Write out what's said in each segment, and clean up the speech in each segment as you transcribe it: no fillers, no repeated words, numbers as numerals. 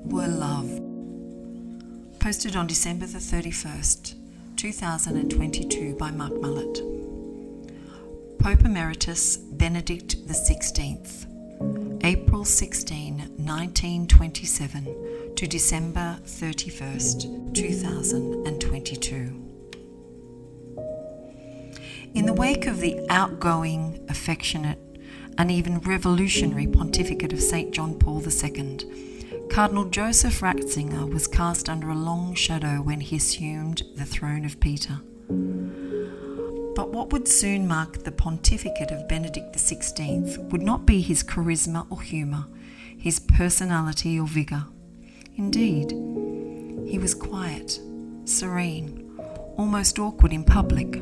were loved. Posted on December the 31st, 2022 by Mark Mallett. Pope Emeritus Benedict XVI, April 16, 1927 to December 31st, 2022. In the wake of the outgoing, affectionate, and even revolutionary pontificate of St. John Paul II, Cardinal Joseph Ratzinger was cast under a long shadow when he assumed the throne of Peter. But what would soon mark the pontificate of Benedict XVI would not be his charisma or humour, his personality or vigour. Indeed, he was quiet, serene, almost awkward in public.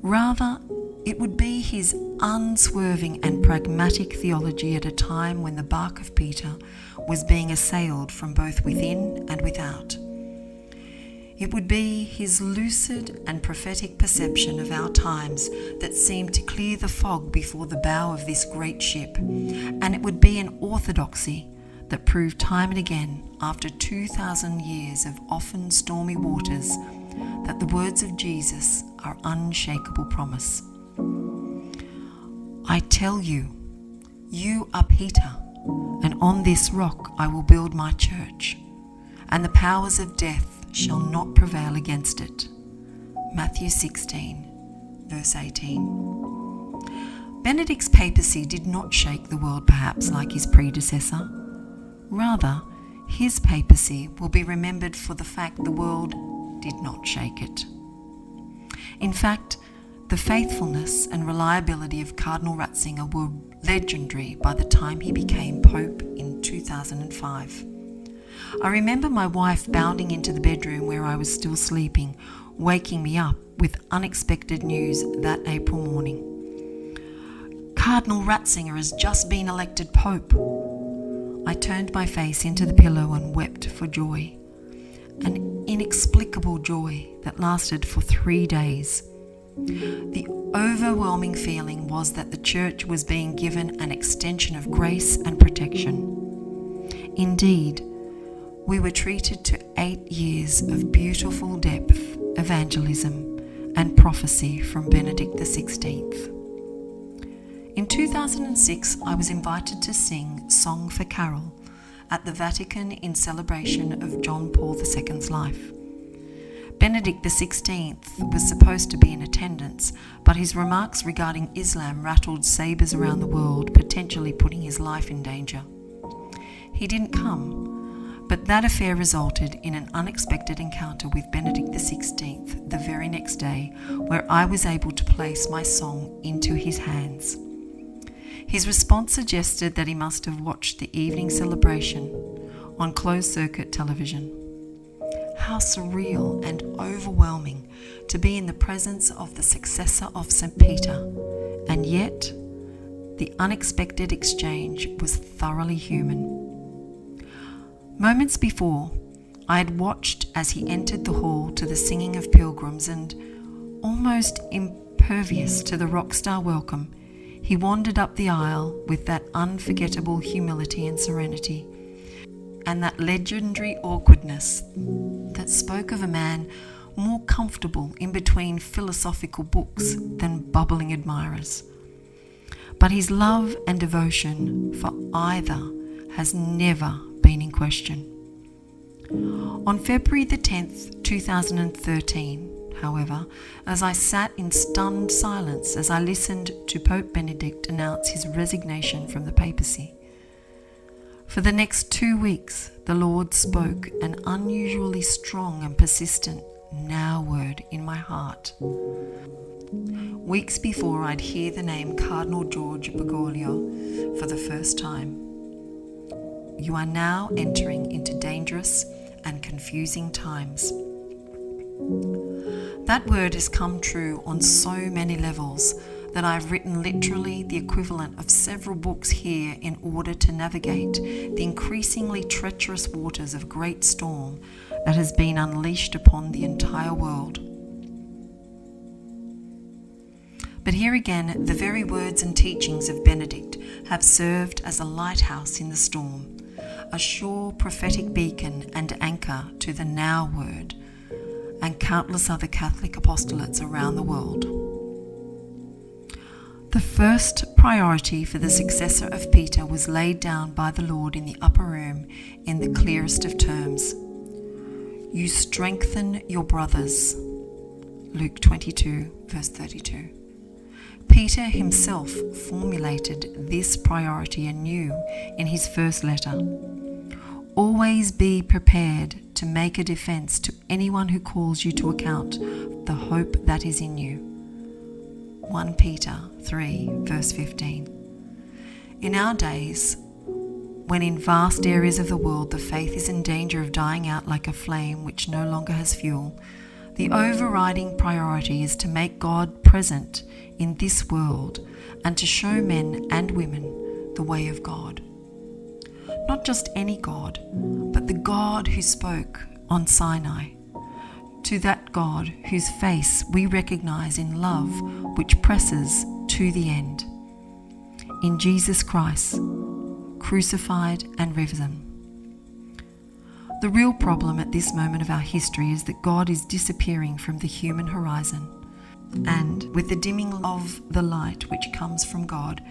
Rather, it would be his unswerving and pragmatic theology at a time when the bark of Peter was being assailed from both within and without. It would be his lucid and prophetic perception of our times that seemed to clear the fog before the bow of this great ship, and it would be an orthodoxy that proved time and again, after 2,000 years of often stormy waters, that the words of Jesus are unshakable promise. I tell you, you are Peter, and on this rock I will build my church, and the powers of death shall not prevail against it. Matthew 16, verse 18. Benedict's papacy did not shake the world perhaps like his predecessor. Rather, his papacy will be remembered for the fact the world did not shake it. In fact, the faithfulness and reliability of Cardinal Ratzinger were legendary by the time he became Pope in 2005. I remember my wife bounding into the bedroom where I was still sleeping, waking me up with unexpected news that April morning. Cardinal Ratzinger has just been elected Pope. I turned my face into the pillow and wept for joy. An inexplicable joy that lasted for 3 days. The overwhelming feeling was that the Church was being given an extension of grace and protection. Indeed, we were treated to 8 years of beautiful depth, evangelism, and prophecy from Benedict XVI. In 2006, I was invited to sing Song for Carol at the Vatican in celebration of John Paul II's life. Benedict XVI was supposed to be in attendance, but his remarks regarding Islam rattled sabres around the world, potentially putting his life in danger. He didn't come, but that affair resulted in an unexpected encounter with Benedict XVI the very next day, where I was able to place my song into his hands. His response suggested that he must have watched the evening celebration on closed-circuit television. How surreal and overwhelming to be in the presence of the successor of St. Peter, and yet the unexpected exchange was thoroughly human. Moments before, I had watched as he entered the hall to the singing of pilgrims, and, almost impervious to the rock star welcome, he wandered up the aisle with that unforgettable humility and serenity, and that legendary awkwardness that spoke of a man more comfortable in between philosophical books than bubbling admirers. But his love and devotion for either has never been in question. On February the 10th, 2013, however, as I sat in stunned silence as I listened to Pope Benedict announce his resignation from the papacy, for the next 2 weeks, the Lord spoke an unusually strong and persistent now word in my heart. Weeks before, I'd hear the name Cardinal George Bergoglio for the first time. You are now entering into dangerous and confusing times. That word has come true on so many levels that I've written literally the equivalent of several books here in order to navigate the increasingly treacherous waters of great storm that has been unleashed upon the entire world. But here again, the very words and teachings of Benedict have served as a lighthouse in the storm, a sure prophetic beacon and anchor to the Now Word and countless other Catholic apostolates around the world. The first priority for the successor of Peter was laid down by the Lord in the upper room in the clearest of terms. You strengthen your brothers. Luke 22, verse 32. Peter himself formulated this priority anew in his first letter. Always be prepared to make a defense to anyone who calls you to account the hope that is in you. 1 Peter 3, verse 15. In our days, when in vast areas of the world the faith is in danger of dying out like a flame which no longer has fuel, the overriding priority is to make God present in this world and to show men and women the way of God. Not just any God, but the God who spoke on Sinai. To that God whose face we recognize in love which presses to the end. In Jesus Christ, crucified and risen. The real problem at this moment of our history is that God is disappearing from the human horizon. And with the dimming of the light which comes from God,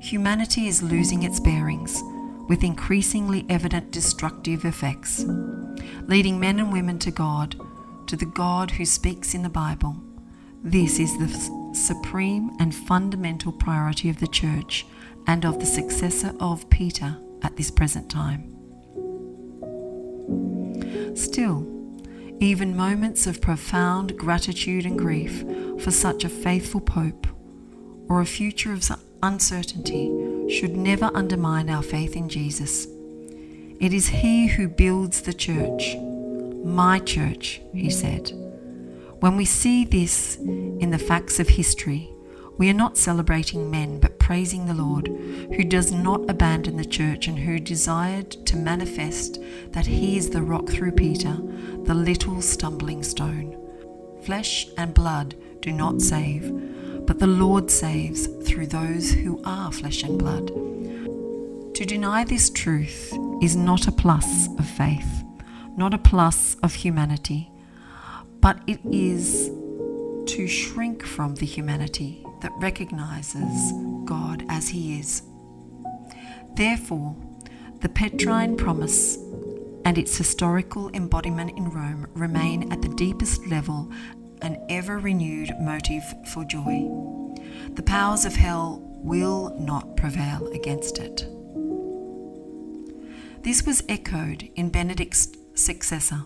humanity is losing its bearings, with increasingly evident destructive effects, leading men and women to God, to the God who speaks in the Bible. This is the supreme and fundamental priority of the Church and of the successor of Peter at this present time. Still, even moments of profound gratitude and grief for such a faithful Pope, or a future of uncertainty, should never undermine our faith in Jesus. It is He who builds the church. My church, he said. When we see this in the facts of history, we are not celebrating men, but praising the Lord, who does not abandon the church and who desired to manifest that He is the rock through Peter, the little stumbling stone. Flesh and blood do not save, but the Lord saves through those who are flesh and blood. To deny this truth is not a plus of faith, not a plus of humanity, but it is to shrink from the humanity that recognizes God as He is. Therefore, the Petrine promise and its historical embodiment in Rome remain at the deepest level an ever-renewed motive for joy. The powers of hell will not prevail against it. This was echoed in Benedict's successor.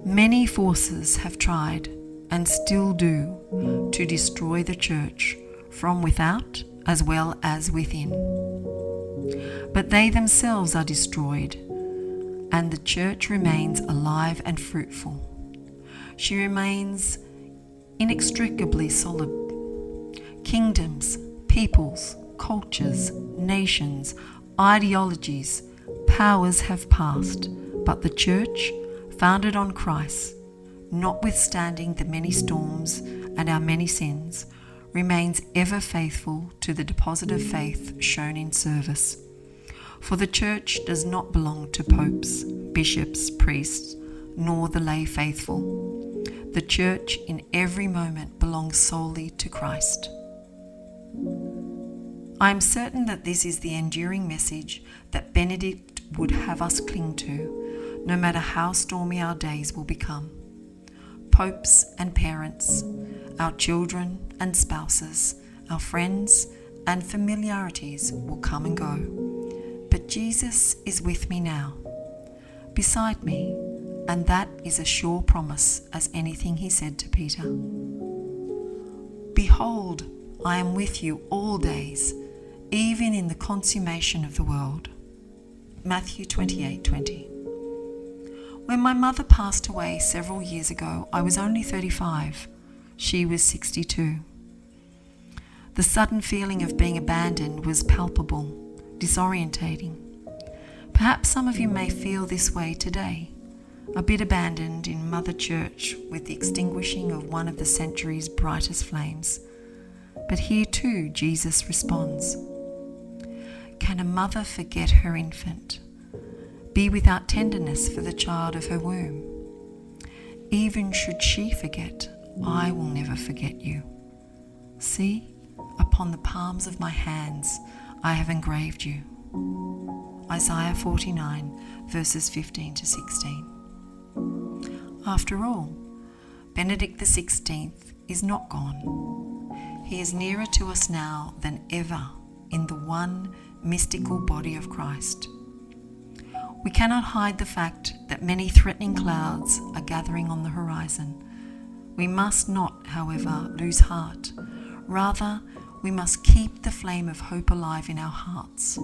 Many forces have tried, and still do, to destroy the church from without as well as within. But they themselves are destroyed, and the church remains alive and fruitful. She remains inextricably solid. Kingdoms, peoples, cultures, nations, ideologies, powers have passed, but the church, founded on Christ, notwithstanding the many storms and our many sins, remains ever faithful to the deposit of faith shown in service. For the church does not belong to popes, bishops, priests, nor the lay faithful. The church in every moment belongs solely to Christ. I am certain that this is the enduring message that Benedict would have us cling to, no matter how stormy our days will become. Popes and parents, our children and spouses, our friends and familiarities will come and go. But Jesus is with me now, beside me, and that is a sure promise as anything He said to Peter. Behold, I am with you all days, even in the consummation of the world. Matthew 28:20. When my mother passed away several years ago, I was only 35. She was 62. The sudden feeling of being abandoned was palpable, disorientating. Perhaps some of you may feel this way today, a bit abandoned in Mother Church with the extinguishing of one of the century's brightest flames. But here too Jesus responds. Can a mother forget her infant, be without tenderness for the child of her womb. Even should she forget, I will never forget you. See, upon the palms of my hands I have engraved you. Isaiah 49, verses 15 to 16. After all, Benedict XVI is not gone. He is nearer to us now than ever in the one mystical body of Christ. We cannot hide the fact that many threatening clouds are gathering on the horizon. We must not, however, lose heart. Rather, we must keep the flame of hope alive in our hearts.